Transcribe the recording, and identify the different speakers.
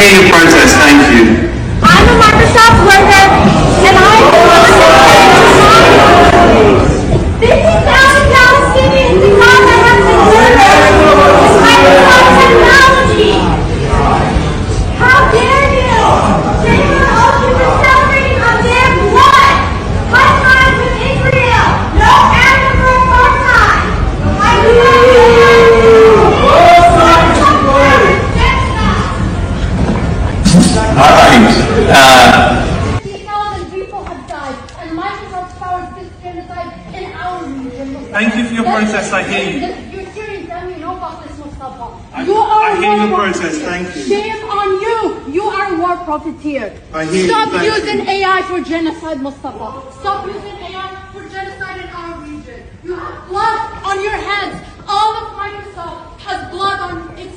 Speaker 1: hear your protest, thank you.
Speaker 2: I'm a Microsoft worker, and I want $50,000 Palestinians because I have been murdered with Microsoft technology. How dare you? Shame on all of you for celebrating on their blood. High five with Israel. No anger for apartheid. High
Speaker 1: All right.
Speaker 2: 50,000 people have died, and Microsoft's powers this genocide in our region.
Speaker 1: Thank you for your protest, I hear you.
Speaker 2: You're serious, damn, you know about this, Mustafa.
Speaker 1: I hear your protest, thank you.
Speaker 2: Shame on you! You are a war profiteer.
Speaker 1: I hear you,
Speaker 2: Stop
Speaker 1: thank
Speaker 2: using
Speaker 1: you.
Speaker 2: AI for genocide, Mustafa. Stop using AI for genocide in our region. You have blood on your hands. All of Microsoft has blood on its